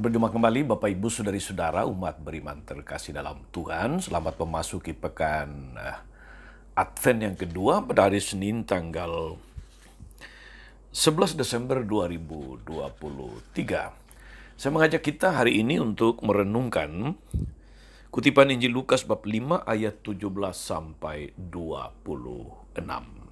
Berjumpa kembali Bapak Ibu Saudari-saudara umat beriman terkasih dalam Tuhan. Selamat memasuki pekan Advent yang kedua pada hari Senin tanggal 11 Desember 2023. Saya mengajak kita hari ini untuk merenungkan kutipan Injil Lukas bab 5 ayat 17 sampai 26.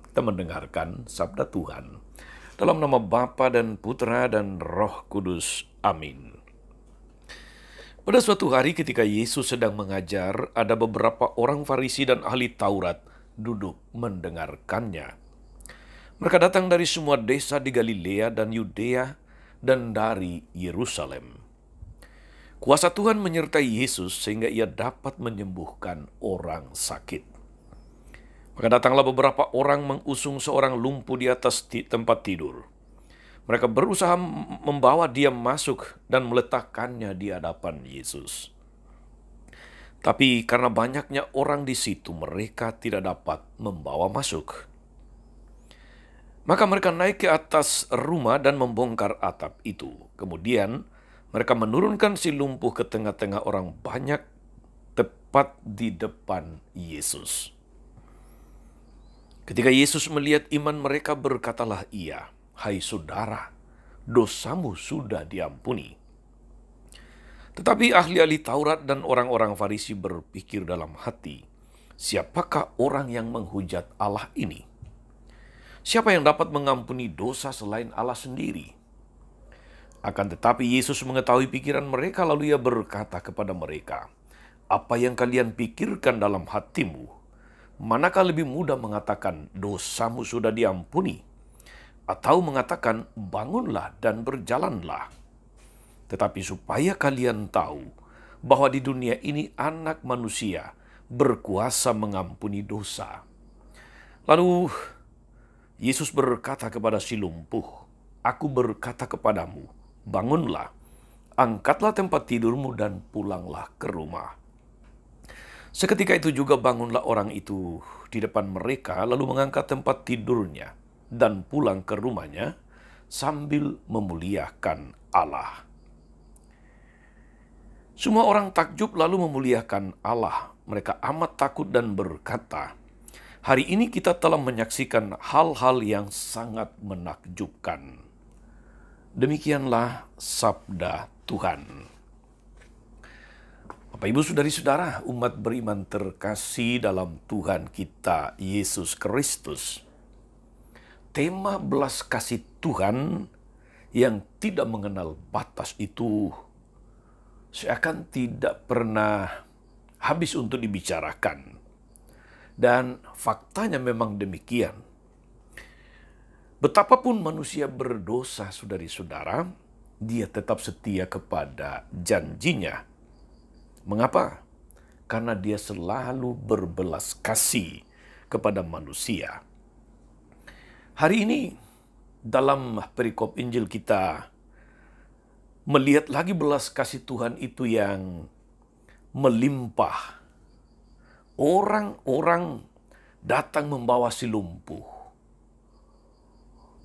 Kita mendengarkan sabda Tuhan. Dalam nama Bapa dan Putra dan Roh Kudus. Amin. Pada suatu hari ketika Yesus sedang mengajar, ada beberapa orang Farisi dan ahli Taurat duduk mendengarkannya. Mereka datang dari semua desa di Galilea dan Yudea dan dari Yerusalem. Kuasa Tuhan menyertai Yesus sehingga ia dapat menyembuhkan orang sakit. Maka datanglah beberapa orang mengusung seorang lumpuh di atas tempat tidur. Mereka berusaha membawa dia masuk dan meletakkannya di hadapan Yesus. Tapi karena banyaknya orang di situ, mereka tidak dapat membawa masuk. Maka mereka naik ke atas rumah dan membongkar atap itu. Kemudian mereka menurunkan si lumpuh ke tengah-tengah orang banyak tepat di depan Yesus. Ketika Yesus melihat iman mereka, berkatalah ia, "Hai saudara, dosamu sudah diampuni." Tetapi ahli-ahli Taurat dan orang-orang Farisi berpikir dalam hati, "Siapakah orang yang menghujat Allah ini? Siapa yang dapat mengampuni dosa selain Allah sendiri?" Akan tetapi Yesus mengetahui pikiran mereka, lalu ia berkata kepada mereka, "Apa yang kalian pikirkan dalam hatimu? Manakah lebih mudah mengatakan, 'Dosamu sudah diampuni,' atau mengatakan, 'Bangunlah dan berjalanlah'? Tetapi supaya kalian tahu bahwa di dunia ini Anak Manusia berkuasa mengampuni dosa." Lalu Yesus berkata kepada si lumpuh, "Aku berkata kepadamu, bangunlah, angkatlah tempat tidurmu dan pulanglah ke rumah." Seketika itu juga bangunlah orang itu di depan mereka, lalu mengangkat tempat tidurnya dan pulang ke rumahnya sambil memuliakan Allah. Semua orang takjub lalu memuliakan Allah. Mereka amat takut dan berkata, "Hari ini kita telah menyaksikan hal-hal yang sangat menakjubkan." Demikianlah sabda Tuhan. Bapak Ibu Saudari-saudara, umat beriman terkasih dalam Tuhan kita Yesus Kristus. Tema belas kasih Tuhan yang tidak mengenal batas itu seakan tidak pernah habis untuk dibicarakan. Dan faktanya memang demikian. Betapapun manusia berdosa, saudari-saudara, dia tetap setia kepada janjinya. Mengapa? Karena dia selalu berbelas kasih kepada manusia. Hari ini dalam perikop Injil kita melihat lagi belas kasih Tuhan itu yang melimpah. Orang-orang datang membawa si lumpuh.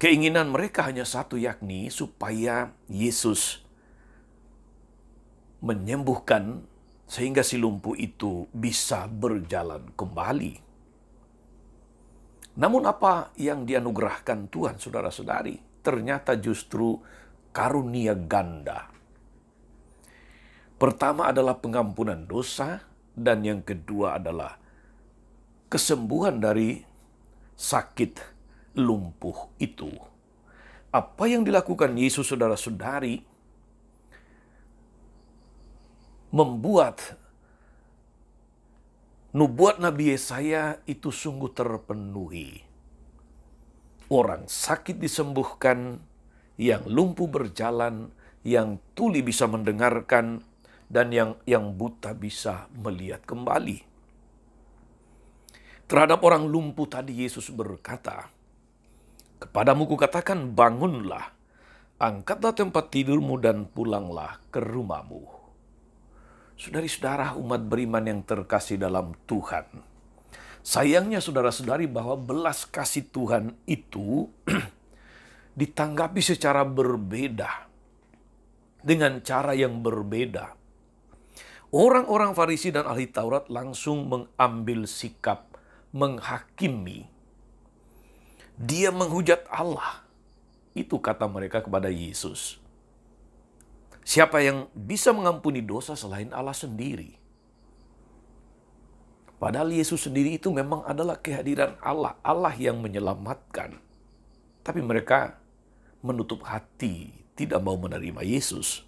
Keinginan mereka hanya satu, yakni supaya Yesus menyembuhkan sehingga si lumpuh itu bisa berjalan kembali. Namun apa yang dianugerahkan Tuhan, saudara-saudari? Ternyata justru karunia ganda. Pertama adalah pengampunan dosa, dan yang kedua adalah kesembuhan dari sakit lumpuh itu. Apa yang dilakukan Yesus, saudara-saudari, membuat nubuat Nabi Yesaya itu sungguh terpenuhi. Orang sakit disembuhkan, yang lumpuh berjalan, yang tuli bisa mendengarkan, dan yang buta bisa melihat kembali. Terhadap orang lumpuh tadi Yesus berkata, "Kepadamu kukatakan, bangunlah, angkatlah tempat tidurmu dan pulanglah ke rumahmu." Saudari-saudara umat beriman yang terkasih dalam Tuhan, sayangnya saudara-saudari bahwa belas kasih Tuhan itu ditanggapi secara berbeda dengan cara yang berbeda. Orang-orang Farisi dan ahli Taurat langsung mengambil sikap menghakimi. Dia menghujat Allah. Itu kata mereka kepada Yesus. Siapa yang bisa mengampuni dosa selain Allah sendiri? Padahal Yesus sendiri itu memang adalah kehadiran Allah. Allah yang menyelamatkan. Tapi mereka menutup hati, tidak mau menerima Yesus.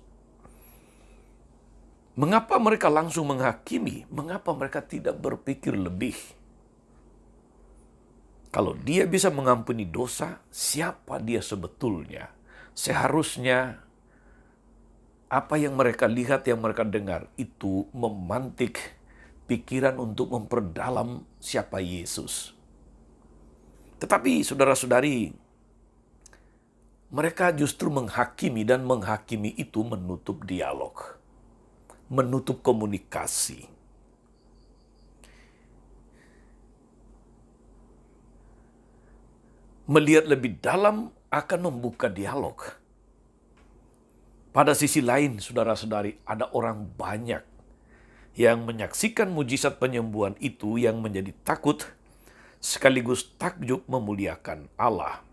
Mengapa mereka langsung menghakimi? Mengapa mereka tidak berpikir lebih? Kalau dia bisa mengampuni dosa, siapa dia sebetulnya? Seharusnya apa yang mereka lihat, yang mereka dengar, itu memantik pikiran untuk memperdalam siapa Yesus. Tetapi saudara-saudari, mereka justru menghakimi, dan menghakimi itu menutup dialog, menutup komunikasi. Melihat lebih dalam akan membuka dialog. Pada sisi lain, saudara-saudari, ada orang banyak yang menyaksikan mujizat penyembuhan itu yang menjadi takut, sekaligus takjub memuliakan Allah.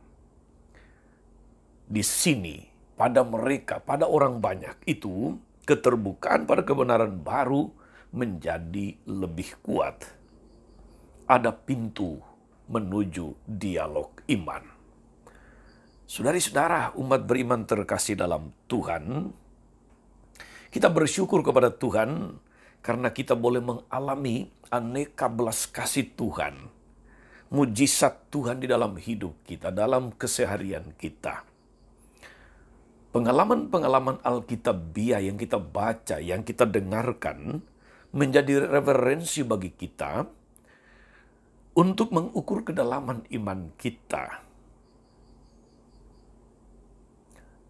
Di sini, pada mereka, pada orang banyak itu, keterbukaan pada kebenaran baru menjadi lebih kuat. Ada pintu menuju dialog iman. Saudari-saudara, umat beriman terkasih dalam Tuhan, kita bersyukur kepada Tuhan karena kita boleh mengalami aneka belas kasih Tuhan, mujizat Tuhan di dalam hidup kita, dalam keseharian kita. Pengalaman-pengalaman Alkitabiah yang kita baca, yang kita dengarkan, menjadi referensi bagi kita untuk mengukur kedalaman iman kita.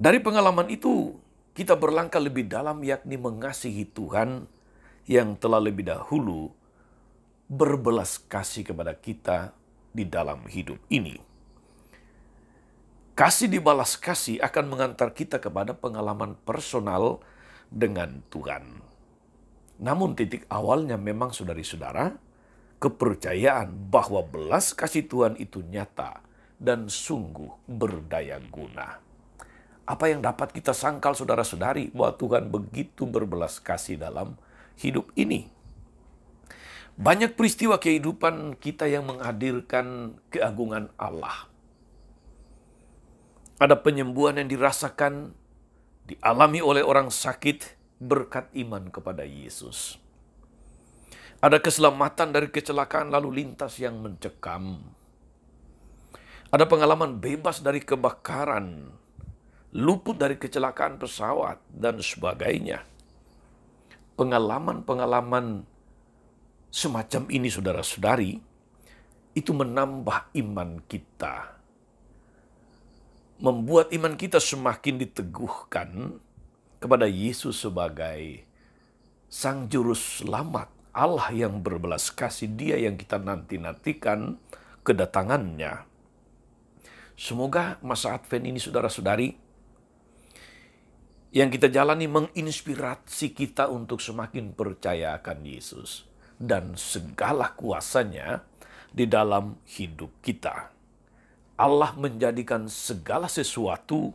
Dari pengalaman itu, kita berlangkah lebih dalam, yakni mengasihi Tuhan yang telah lebih dahulu berbelas kasih kepada kita di dalam hidup ini. Kasih dibalas kasih akan mengantar kita kepada pengalaman personal dengan Tuhan. Namun titik awalnya memang saudari-saudara, kepercayaan bahwa belas kasih Tuhan itu nyata dan sungguh berdaya guna. Apa yang dapat kita sangkal saudara-saudari bahwa Tuhan begitu berbelas kasih dalam hidup ini? Banyak peristiwa kehidupan kita yang menghadirkan keagungan Allah. Ada penyembuhan yang dirasakan, dialami oleh orang sakit berkat iman kepada Yesus. Ada keselamatan dari kecelakaan lalu lintas yang mencekam. Ada pengalaman bebas dari kebakaran, luput dari kecelakaan pesawat, dan sebagainya. Pengalaman-pengalaman semacam ini, saudara-saudari, itu menambah iman kita. Membuat iman kita semakin diteguhkan kepada Yesus sebagai Sang Juru Selamat, Allah yang berbelas kasih, Dia yang kita nanti-nantikan kedatangannya. Semoga masa Advent ini, saudara-saudari, yang kita jalani menginspirasi kita untuk semakin percaya akan Yesus dan segala kuasanya di dalam hidup kita. Allah menjadikan segala sesuatu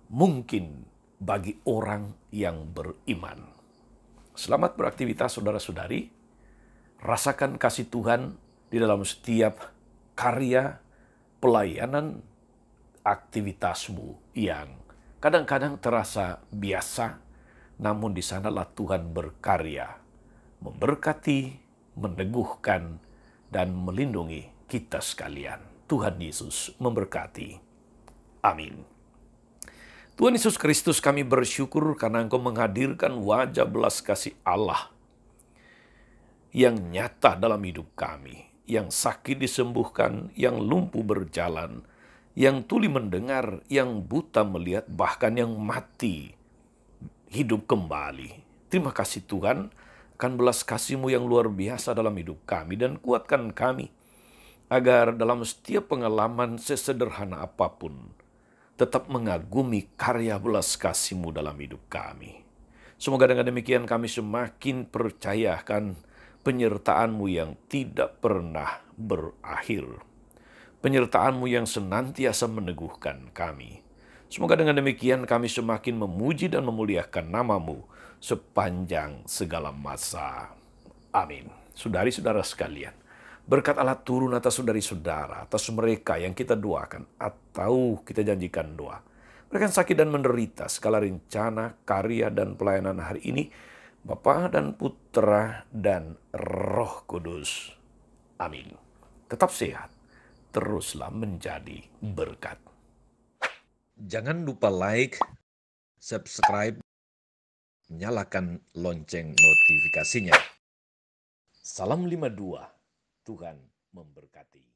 mungkin bagi orang yang beriman. Selamat beraktivitas saudara-saudari. Rasakan kasih Tuhan di dalam setiap karya, pelayanan, aktivitasmu yang kadang-kadang terasa biasa, namun di sanalah Tuhan berkarya, memberkati, meneguhkan, dan melindungi kita sekalian. Tuhan Yesus memberkati. Amin. Tuhan Yesus Kristus, kami bersyukur karena Engkau menghadirkan wajah belas kasih Allah yang nyata dalam hidup kami, yang sakit disembuhkan, yang lumpuh berjalan, yang tuli mendengar, yang buta melihat, bahkan yang mati hidup kembali. Terima kasih Tuhan, akan belas kasih-Mu yang luar biasa dalam hidup kami, dan kuatkan kami, agar dalam setiap pengalaman sesederhana apapun, tetap mengagumi karya belas kasih-Mu dalam hidup kami. Semoga dengan demikian kami semakin percaya akan penyertaan-Mu yang tidak pernah berakhir. Penyertaan-Mu yang senantiasa meneguhkan kami. Semoga dengan demikian kami semakin memuji dan memuliakan nama-Mu sepanjang segala masa. Amin. Saudari-saudara sekalian, berkat Allah turun atas saudari-saudara, atas mereka yang kita doakan atau kita janjikan doa. Mereka yang sakit dan menderita, segala rencana, karya, dan pelayanan hari ini, Bapa dan Putra dan Roh Kudus. Amin. Tetap sehat, teruslah menjadi berkat. Jangan lupa like, subscribe, nyalakan lonceng notifikasinya. Salam 52, Tuhan memberkati.